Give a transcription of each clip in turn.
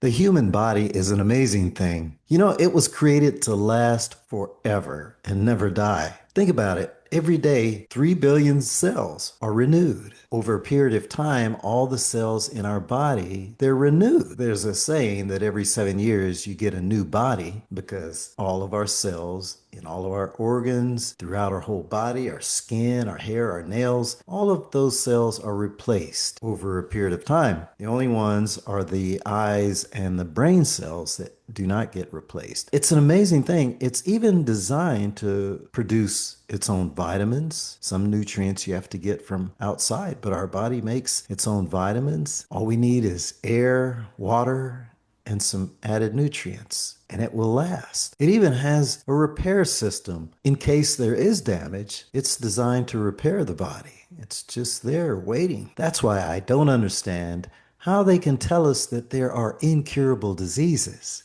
The human body is an amazing thing. You know, it was created to last forever and never die. Think about it. Every day, 3 billion cells are renewed. Over a period of time, all the cells in our body, they're renewed. There's a saying that every 7 years you get a new body because all of our cells in all of our organs, throughout our whole body, our skin, our hair, our nails, all of those cells are replaced over a period of time. The only ones are the eyes and the brain cells that do not get replaced. It's an amazing thing. It's even designed to produce its own vitamins, some nutrients you have to get from outside, but our body makes its own vitamins. All we need is air, water, and some added nutrients, and it will last. It even has a repair system. In case there is damage, it's designed to repair the body. It's just there waiting. That's why I don't understand how they can tell us that there are incurable diseases.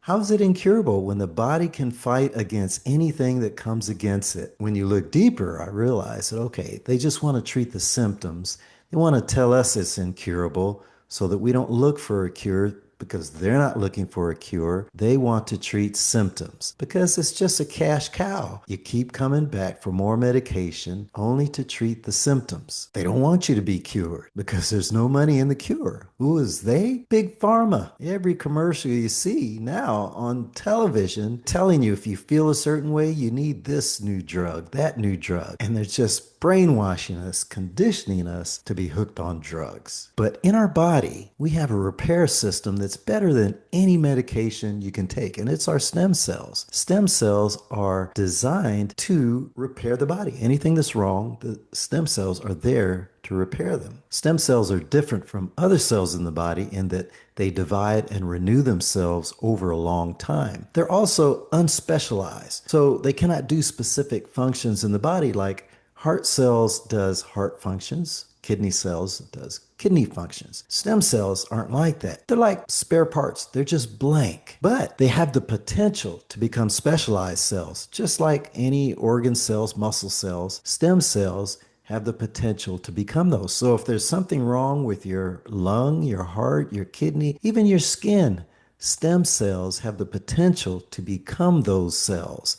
How is it incurable when the body can fight against anything that comes against it? When you look deeper, I realize that, okay, they just want to treat the symptoms. They want to tell us it's incurable so that we don't look for a cure because they're not looking for a cure. They want to treat symptoms because it's just a cash cow. You keep coming back for more medication only to treat the symptoms. They don't want you to be cured because there's no money in the cure. Who is they? Big Pharma. Every commercial you see now on television telling you if you feel a certain way, you need this new drug, that new drug. And they're just brainwashing us, conditioning us to be hooked on drugs. But in our body, we have a repair system that's better than any medication you can take, and it's our stem cells. Stem cells are designed to repair the body. Anything that's wrong, the stem cells are there to repair them. Stem cells are different from other cells in the body in that they divide and renew themselves over a long time. They're also unspecialized, so they cannot do specific functions in the body like heart cells does heart functions, kidney cells does kidney functions. Stem cells aren't like that. They're like spare parts. They're just blank. But they have the potential to become specialized cells. Just like any organ cells, muscle cells, stem cells have the potential to become those. So if there's something wrong with your lung, your heart, your kidney, even your skin, stem cells have the potential to become those cells,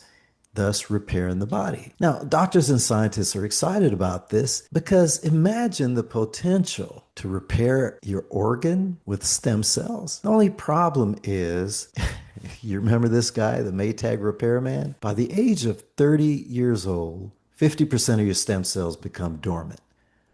thus repairing the body. Now, doctors and scientists are excited about this because imagine the potential to repair your organ with stem cells. The only problem is, you remember this guy, the Maytag repairman? By the age of 30 years old, 50% of your stem cells become dormant.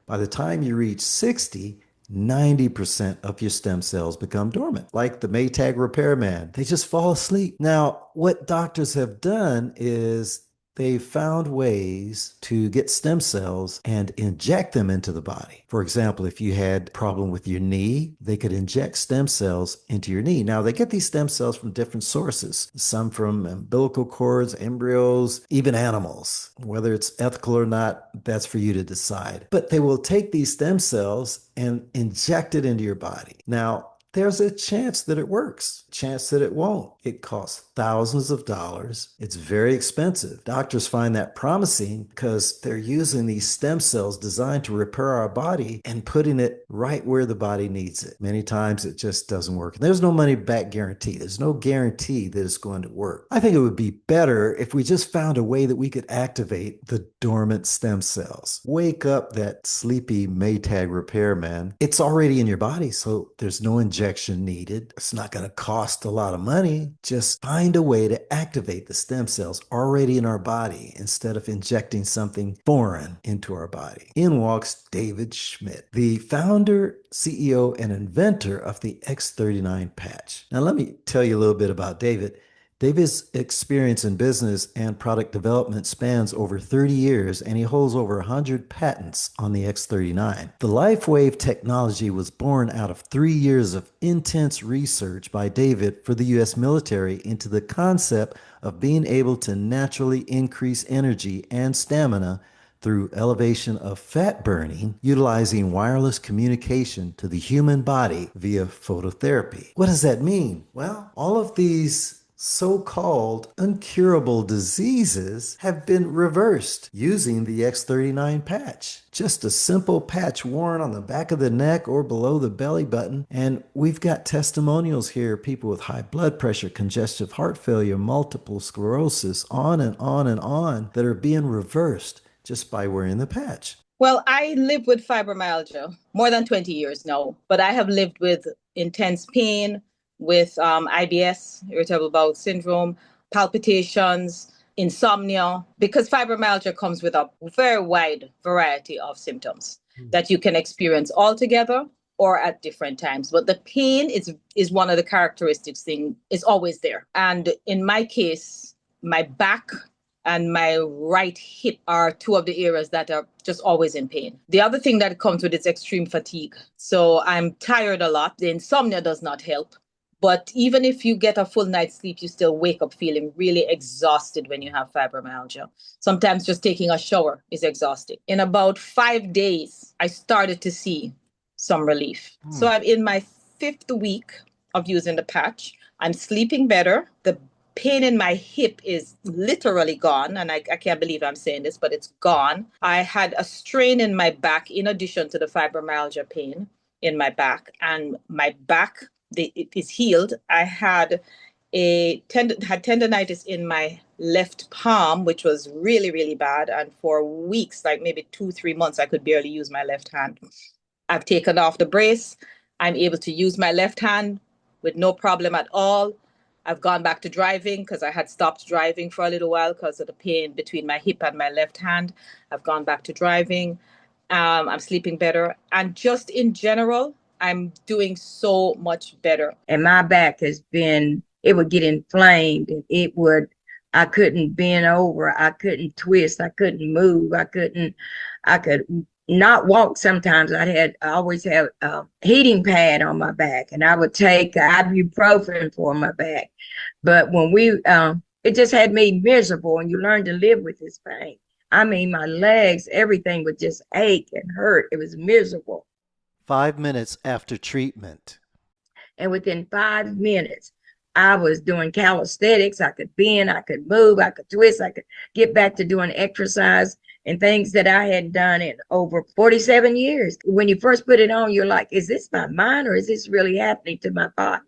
By the time you reach 60, 90% of your stem cells become dormant, like the Maytag repairman. They just fall asleep. Now, what doctors have done is they found ways to get stem cells and inject them into the body. For example, if you had a problem with your knee, they could inject stem cells into your knee. Now, they get these stem cells from different sources, some from umbilical cords, embryos, even animals. Whether it's ethical or not, that's for you to decide. But they will take these stem cells and inject it into your body. Now, there's a chance that it works, chance that it won't. It costs thousands of dollars. It's very expensive. Doctors find that promising because they're using these stem cells designed to repair our body and putting it right where the body needs it. Many times it just doesn't work. There's no money back guarantee. There's no guarantee that it's going to work. I think it would be better if we just found a way that we could activate the dormant stem cells. Wake up that sleepy Maytag repairman. It's already in your body, so there's no injection needed. It's not going to cost a lot of money. Just find a way to activate the stem cells already in our body instead of injecting something foreign into our body. In walks David Schmidt, the founder, CEO, and inventor of the X39 patch. Now, let me tell you a little bit about David. David's experience in business and product development spans over 30 years, and he holds over 100 patents on the X39. The lifewave technology was born out of 3 years of intense research by David for the U.S. military into the concept of being able to naturally increase energy and stamina through elevation of fat burning, utilizing wireless communication to the human body via phototherapy. What does that mean? Well, all of these So-called incurable diseases have been reversed using the X39 patch. Just a simple patch worn on the back of the neck or below the belly button. And we've got testimonials here, people with high blood pressure, congestive heart failure, multiple sclerosis, on and on and on, that are being reversed just by wearing the patch. Well, I live with fibromyalgia more than 20 years now, but I have lived with intense pain, with IBS, irritable bowel syndrome, palpitations, insomnia, because fibromyalgia comes with a very wide variety of symptoms that you can experience all together or at different times. But the pain is one of the characteristics thing, is always there. And in my case, my back and my right hip are two of the areas that are just always in pain. The other thing that comes with it is extreme fatigue. So I'm tired a lot. The insomnia does not help. But even if you get a full night's sleep, you still wake up feeling really exhausted when you have fibromyalgia. Sometimes just taking a shower is exhausting. In about 5 days, I started to see some relief. So I'm in my 5th week of using the patch. I'm sleeping better. The pain in my hip is literally gone. And I can't believe I'm saying this, but it's gone. I had a strain in my back in addition to the fibromyalgia pain in my back. And my back, it is healed. I had tendonitis in my left palm, which was really, really bad. And for weeks, like maybe 2-3 months, I could barely use my left hand. I've taken off the brace. I'm able to use my left hand with no problem at all. I've gone back to driving because I had stopped driving for a little while because of the pain between my hip and my left hand. I've gone back to driving. I'm sleeping better. And just in general, I'm doing so much better. And my back it would get inflamed and I couldn't bend over. I couldn't twist. I couldn't move. I could not walk sometimes. I always have a heating pad on my back, and I would take ibuprofen for my back. But when it just had me miserable, and you learn to live with this pain. I mean, my legs, everything would just ache and hurt. It was miserable. 5 minutes after treatment. And within 5 minutes, I was doing calisthenics. I could bend, I could move, I could twist, I could get back to doing exercise and things that I hadn't done in over 47 years. When you first put it on, you're like, is this my mind or is this really happening to my body?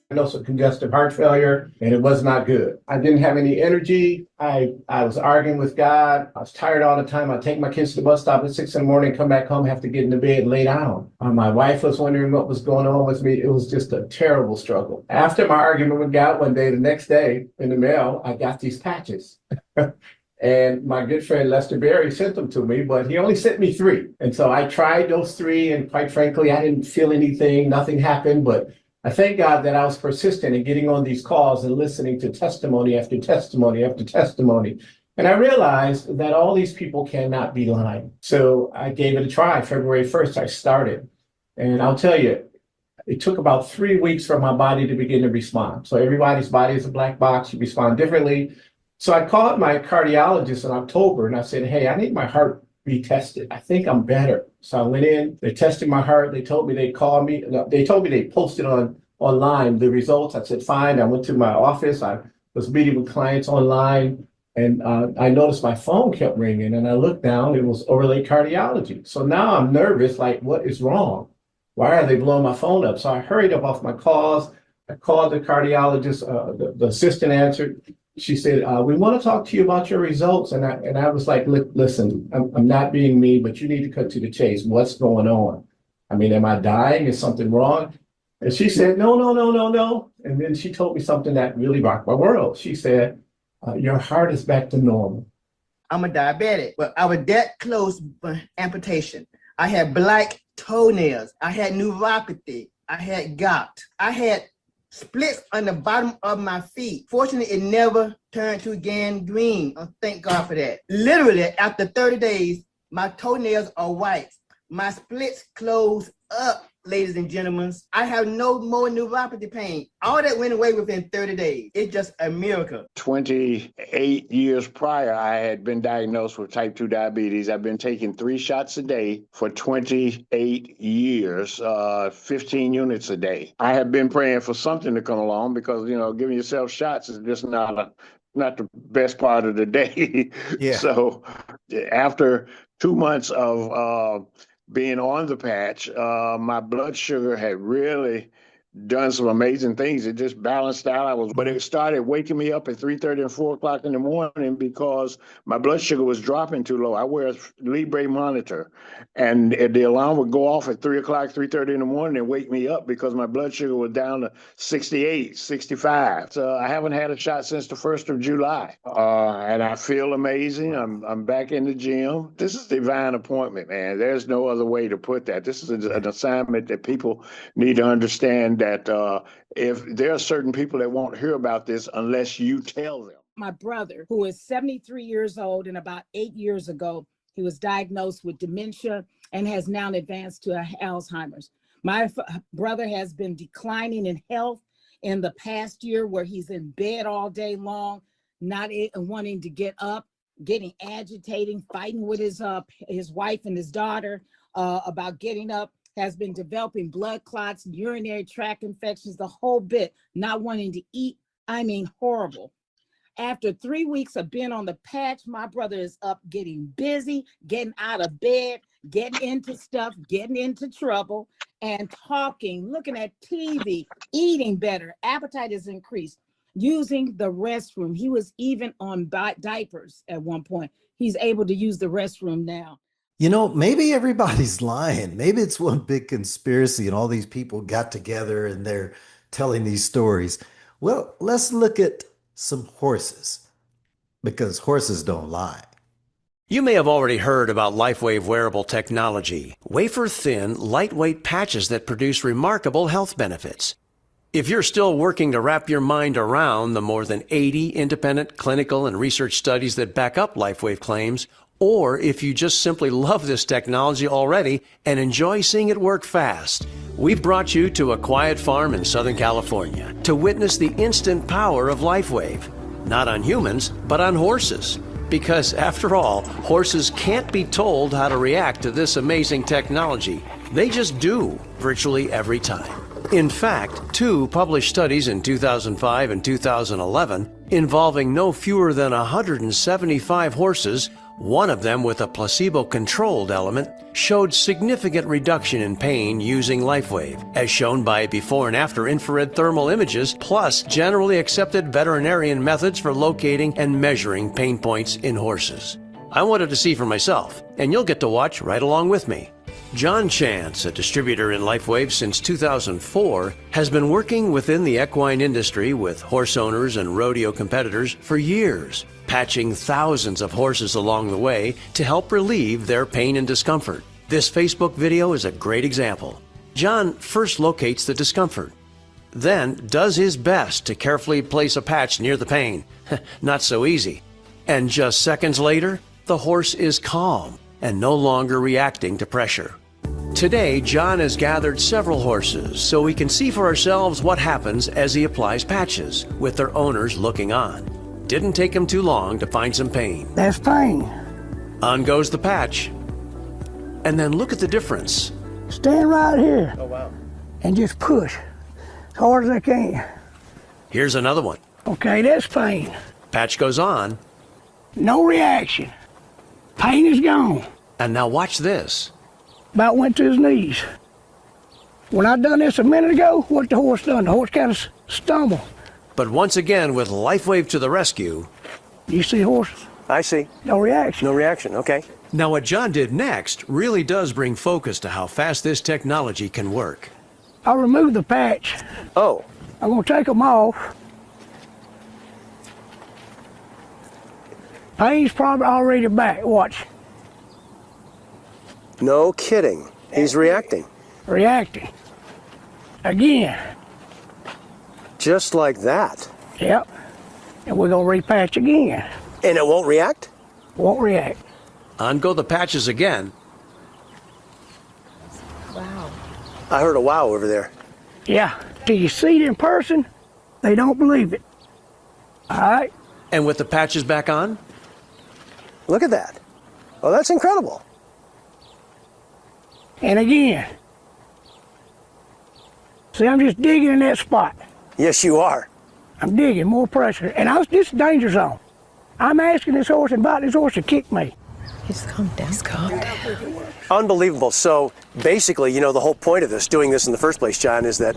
Diagnosed with congestive heart failure, and it was not good. I didn't have any energy. I was arguing with God. I was tired all the time. I'd take my kids to the bus stop at 6 a.m, come back home, have to get in the bed and lay down. My wife was wondering what was going on with me. It was just a terrible struggle. After my argument with God one day, the next day in the mail, I got these patches. And my good friend Lester Berry sent them to me, but he only sent me 3. And so I tried those 3, and quite frankly, I didn't feel anything. Nothing happened, but I thank God that I was persistent in getting on these calls and listening to testimony after testimony after testimony. And I realized that all these people cannot be lying. So I gave it a try. February 1st, I started. And I'll tell you, it took about 3 weeks for my body to begin to respond. So everybody's body is a black box. You respond differently. So I called my cardiologist in October and I said, hey, I need my heart retested. I think I'm better. So I went in, they tested my heart. They told me they'd call me. They told me they posted online the results. I said, fine. I went to my office. I was meeting with clients online, and I noticed my phone kept ringing, and I looked down. It was overlay cardiology. So now I'm nervous, like, what is wrong? Why are they blowing my phone up? So I hurried up off my calls. I called the cardiologist. The assistant answered. She said, we want to talk to you about your results. And I was like, listen, I'm not being mean, but you need to cut to the chase. What's going on? I mean, am I dying? Is something wrong? And she said, no, no, no, no, no. And then she told me something that really rocked my world. She said, your heart is back to normal. I'm a diabetic, but I was that close amputation. I had black toenails. I had neuropathy. I had gout. I had splits on the bottom of my feet. Fortunately, it never turned to gangrene. Thank God for that. Literally, after 30 days, my toenails are white. My splits close up, ladies and gentlemen. I have no more neuropathy pain. All that went away within 30 days. It's just a miracle. 28 years prior, I had been diagnosed with type 2 diabetes. I've been taking 3 shots a day for 28 years, 15 units a day. I have been praying for something to come along because, giving yourself shots is just not the best part of the day. Yeah. So after 2 months of being on the patch, my blood sugar had really done some amazing things. It just balanced out. But it started waking me up at 3:30 and 4 o'clock in the morning because my blood sugar was dropping too low. I wear a Libre monitor, and the alarm would go off at 3 o'clock, 3:30 in the morning and wake me up because my blood sugar was down to 68, 65. So I haven't had a shot since the 1st of July. And I feel amazing. I'm back in the gym. This is divine appointment, man. There's no other way to put that. This is an assignment that people need to understand that if there are certain people that won't hear about this unless you tell them. My brother, who is 73 years old, and about 8 years ago, he was diagnosed with dementia and has now advanced to Alzheimer's. My brother has been declining in health in the past year, where he's in bed all day long, not wanting to get up, getting agitating, fighting with his wife and his daughter about getting up, has been developing blood clots, urinary tract infections, the whole bit, not wanting to eat. I mean, horrible. After 3 weeks of being on the patch, my brother is up getting busy, getting out of bed, getting into stuff, getting into trouble, and talking, looking at TV, eating better. Appetite is increased, using the restroom. He was even on diapers at one point. He's able to use the restroom now. Maybe everybody's lying. Maybe it's one big conspiracy and all these people got together and they're telling these stories. Well, let's look at some horses, because horses don't lie. You may have already heard about LifeWave wearable technology, wafer-thin, lightweight patches that produce remarkable health benefits. If you're still working to wrap your mind around the more than 80 independent clinical and research studies that back up LifeWave claims, or if you just simply love this technology already and enjoy seeing it work fast, we've brought you to a quiet farm in Southern California to witness the instant power of LifeWave. Not on humans, but on horses. Because after all, horses can't be told how to react to this amazing technology. They just do, virtually every time. In fact, 2 published studies in 2005 and 2011 involving no fewer than 175 horses, one of them with a placebo-controlled element, showed significant reduction in pain using LifeWave, as shown by before and after infrared thermal images, plus generally accepted veterinarian methods for locating and measuring pain points in horses. I wanted to see for myself, and you'll get to watch right along with me. John Chance, a distributor in LifeWave since 2004, has been working within the equine industry with horse owners and rodeo competitors for years, patching thousands of horses along the way to help relieve their pain and discomfort. This Facebook video is a great example. John first locates the discomfort, then does his best to carefully place a patch near the pain. Not so easy. And just seconds later, the horse is calm and no longer reacting to pressure. Today, John has gathered several horses so we can see for ourselves what happens as he applies patches, with their owners looking on. Didn't take him too long to find some pain. That's pain. On goes the patch. And then look at the difference. Stand right here. Oh, wow. And just push as hard as I can. Here's another one. Okay, that's pain. Patch goes on. No reaction. Pain is gone. And now watch this. About went to his knees. When I done this a minute ago, what the horse done? The horse kind of stumbled. But once again, with LifeWave to the rescue. You see horse? I see. No reaction. No reaction, okay. Now what John did next really does bring focus to how fast this technology can work. I'll remove the patch. Oh. I'm going to take them off. Pain's probably already back. Watch. No kidding. He's reacting. Reacting. Again. Just like that. Yep. And we're going to repatch again. And it won't react? Won't react. On go the patches again. Wow. I heard a wow over there. Yeah. Till you see it in person, they don't believe it. All right? And with the patches back on? Look at that. Oh, that's incredible. And again. See, I'm just digging in that spot. Yes, you are. I'm digging, more pressure. And this is danger zone. I'm asking this horse and inviting this horse to kick me. He's calm down. He's calm down. Unbelievable. So basically, you know, the whole point of doing this in the first place, John, is that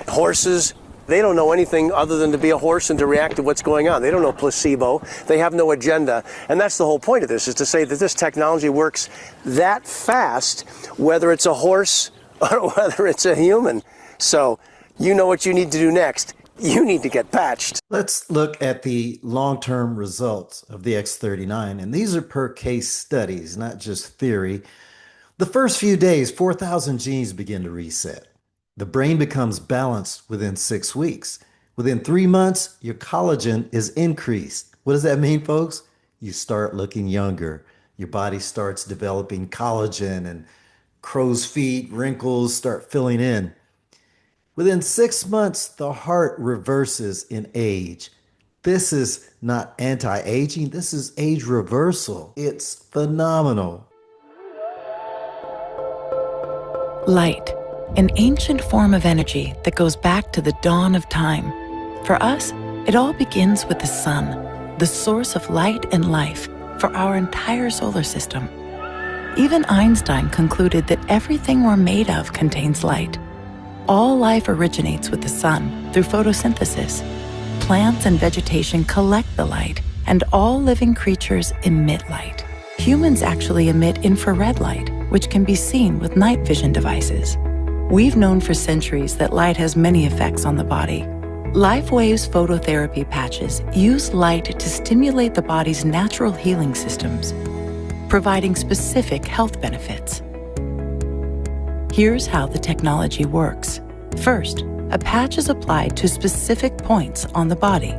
horses, they don't know anything other than to be a horse and to react to what's going on. They don't know placebo. They have no agenda. And that's the whole point of this, is to say that this technology works that fast, whether it's a horse or whether it's a human. So you know what you need to do next. You need to get patched. Let's look at the long-term results of the X39, and these are per case studies, not just theory. The first few days, 4,000 genes begin to reset. The brain becomes balanced within 6 weeks. Within 3 months, your collagen is increased. What does that mean, folks? You start looking younger. Your body starts developing collagen, and crow's feet, wrinkles start filling in. Within 6 months, the heart reverses in age. This is not anti-aging, this is age reversal. It's phenomenal. Light, an ancient form of energy that goes back to the dawn of time. For us, it all begins with the sun, the source of light and life for our entire solar system. Even Einstein concluded that everything we're made of contains light. All life originates with the sun through photosynthesis. Plants and vegetation collect the light, and all living creatures emit light. Humans actually emit infrared light, which can be seen with night vision devices. We've known for centuries that light has many effects on the body. LifeWave's phototherapy patches use light to stimulate the body's natural healing systems, providing specific health benefits. Here's how the technology works. First, a patch is applied to specific points on the body.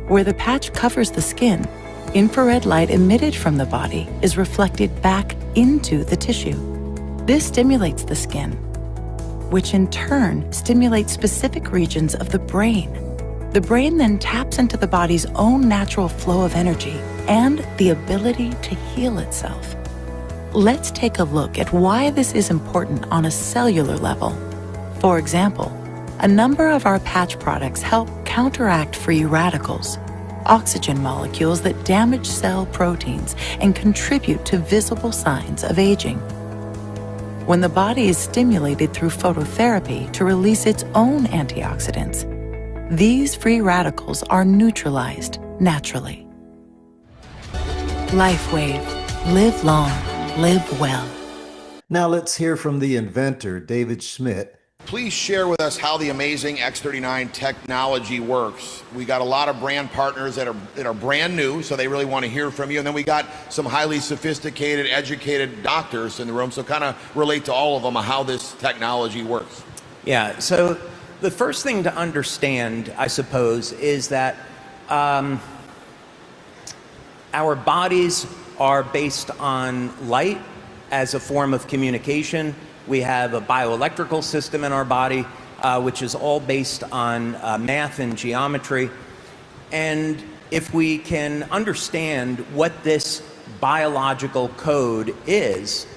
Where the patch covers the skin, infrared light emitted from the body is reflected back into the tissue. This stimulates the skin, which in turn stimulates specific regions of the brain. The brain then taps into the body's own natural flow of energy and the ability to heal itself. Let's take a look at why this is important on a cellular level. For example, a number of our patch products help counteract free radicals, oxygen molecules that damage cell proteins and contribute to visible signs of aging. When the body is stimulated through phototherapy to release its own antioxidants, these free radicals are neutralized naturally. LifeWave. Live long. Live well. Now let's hear from the inventor, David Schmidt. Please share with us how the amazing X39 technology works. We got a lot of brand partners that are brand new, so they really want to hear from you. And then we got some highly sophisticated, educated doctors in the room, so kind of relate to all of them on how this technology works. Yeah, so the first thing to understand, I suppose, is that our bodies are based on light as a form of communication. We have a bioelectrical system in our body, which is all based on math and geometry. And if we can understand what this biological code is,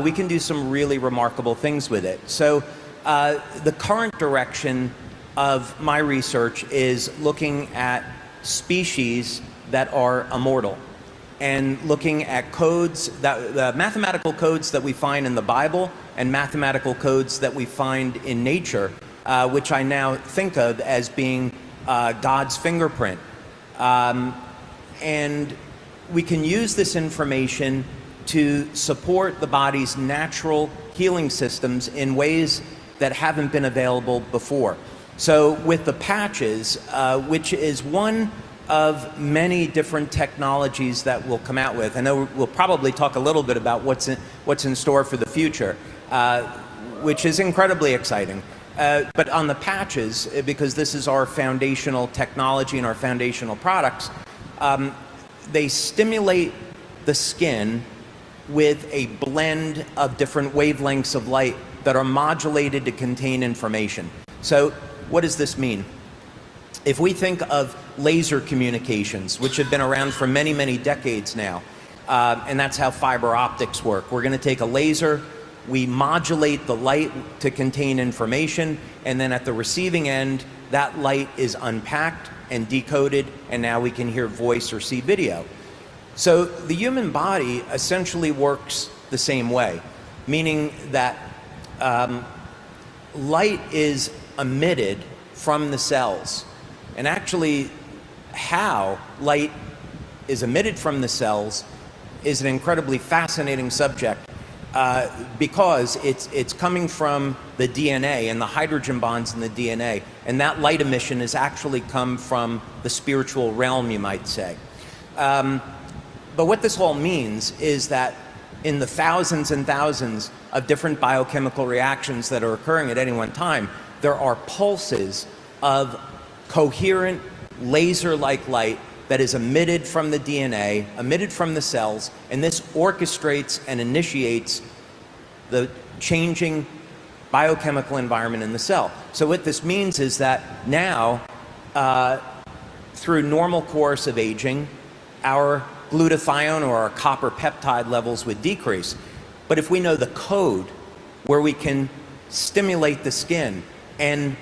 we can do some really remarkable things with it. So the current direction of my research is looking at species that are immortal, and looking at codes, the mathematical codes that we find in the Bible and mathematical codes that we find in nature, which I now think of as being God's fingerprint. And we can use this information to support the body's natural healing systems in ways that haven't been available before. So with the patches, which is one of many different technologies that we'll come out with. I know we'll probably talk a little bit about what's in store for the future, which is incredibly exciting. But on the patches, because this is our foundational technology and our foundational products, they stimulate the skin with a blend of different wavelengths of light that are modulated to contain information. So what does this mean? If we think of laser communications, which have been around for many, many decades now, and that's how fiber optics work. We're going to take a laser, we modulate the light to contain information, and then at the receiving end, that light is unpacked and decoded, and now we can hear voice or see video. So the human body essentially works the same way, meaning that light is emitted from the cells. And actually, how light is emitted from the cells is an incredibly fascinating subject because it's coming from the DNA and the hydrogen bonds in the DNA. And that light emission has actually come from the spiritual realm, you might say. But what this all means is that in the thousands and thousands of different biochemical reactions that are occurring at any one time, there are pulses of coherent laser-like light that is emitted from the DNA, emitted from the cells, and this orchestrates and initiates the changing biochemical environment in the cell. So what this means is that now, through normal course of aging, our glutathione or our copper-peptide levels would decrease. But if we know the code where we can stimulate the skin and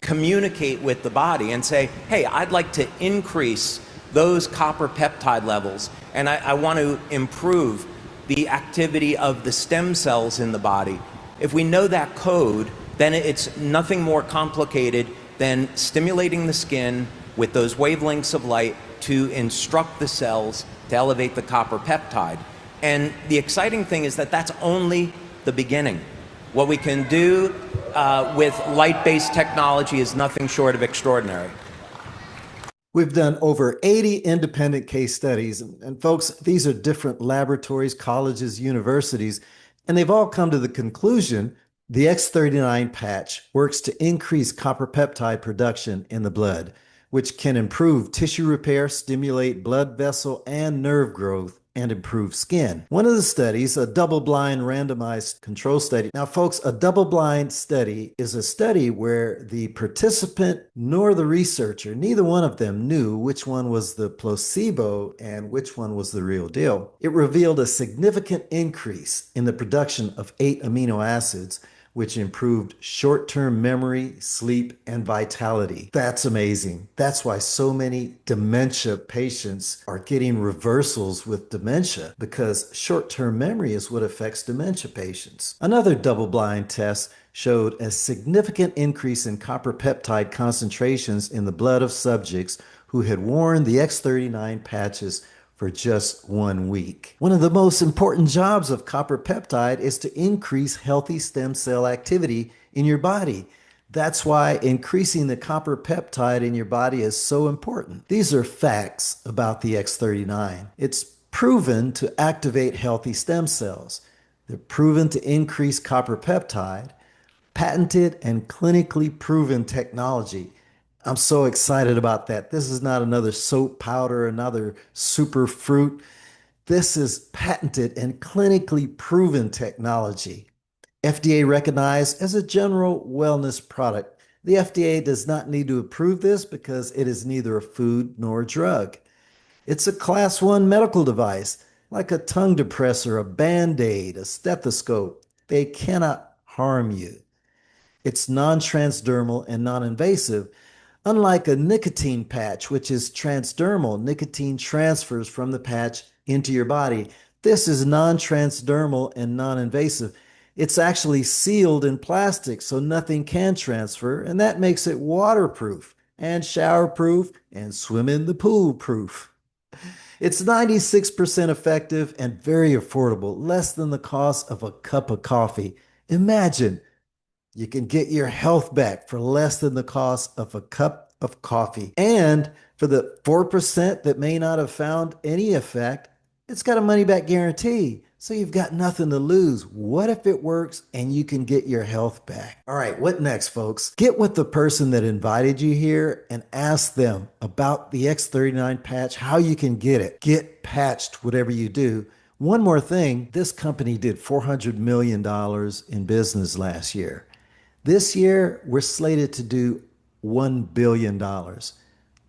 communicate with the body and say, hey, I'd like to increase those copper-peptide levels, and I want to improve the activity of the stem cells in the body. If we know that code, then it's nothing more complicated than stimulating the skin with those wavelengths of light to instruct the cells to elevate the copper-peptide. And the exciting thing is that that's only the beginning. What we can do with light-based technology is nothing short of extraordinary. We've done over 80 independent case studies. And folks, these are different laboratories, colleges, universities, and they've all come to the conclusion the X39 patch works to increase copper-peptide production in the blood, which can improve tissue repair, stimulate blood vessel and nerve growth, and improve skin. One of the studies, a double-blind randomized control study. Now, folks, a double-blind study is a study where the participant nor the researcher, neither one of them knew which one was the placebo and which one was the real deal. It revealed a significant increase in the production of 8 amino acids, which improved short-term memory, sleep, and vitality. That's amazing. That's why so many dementia patients are getting reversals with dementia, because short-term memory is what affects dementia patients. Another double-blind test showed a significant increase in copper-peptide concentrations in the blood of subjects who had worn the X39 patches for just 1 week. One of the most important jobs of copper-peptide is to increase healthy stem cell activity in your body. That's why increasing the copper-peptide in your body is so important. These are facts about the X39. It's proven to activate healthy stem cells. They're proven to increase copper-peptide, patented and clinically proven technology. I'm so excited about that. This is not another soap powder, another super fruit. This is patented and clinically proven technology. FDA recognized as a general wellness product. The FDA does not need to approve this because it is neither a food nor a drug. It's a class 1 medical device, like a tongue depressor, a Band-Aid, a stethoscope. They cannot harm you. It's non-transdermal and non-invasive. Unlike a nicotine patch, which is transdermal, nicotine transfers from the patch into your body. This is non-transdermal and non-invasive. It's actually sealed in plastic, so nothing can transfer, and that makes it waterproof and shower-proof and swim in the pool proof. It's 96% effective and very affordable, less than the cost of a cup of coffee. Imagine you can get your health back for less than the cost of a cup of coffee. And for the 4% that may not have found any effect, it's got a money back guarantee. So you've got nothing to lose. What if it works and you can get your health back? All right, what next, folks? Get with the person that invited you here and ask them about the X39 patch, how you can get it. Get patched, whatever you do. One more thing, this company did $400 million in business last year. This year, we're slated to do $1 billion.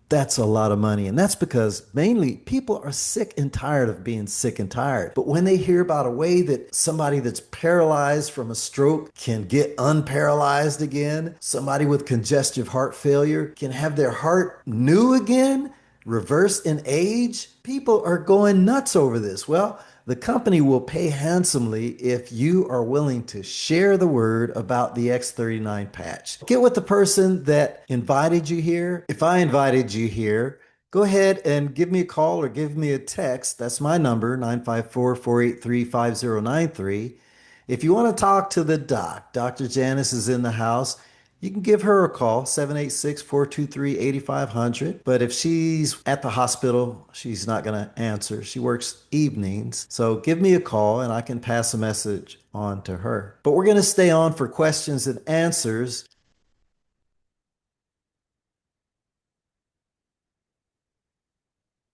That's a lot of money. And that's because mainly people are sick and tired of being sick and tired. But when they hear about a way that somebody that's paralyzed from a stroke can get unparalyzed again, somebody with congestive heart failure can have their heart new again, reverse in age, people are going nuts over this. Well, the company will pay handsomely if you are willing to share the word about the X39 patch. Get with the person that invited you here. If I invited you here, go ahead and give me a call or give me a text. That's my number, 954-483-5093. If you want to talk to the doc, Dr. Janice is in the house. You can give her a call, 786-423-8500. But if she's at the hospital, she's not going to answer. She works evenings. So give me a call and I can pass a message on to her. But we're going to stay on for questions and answers.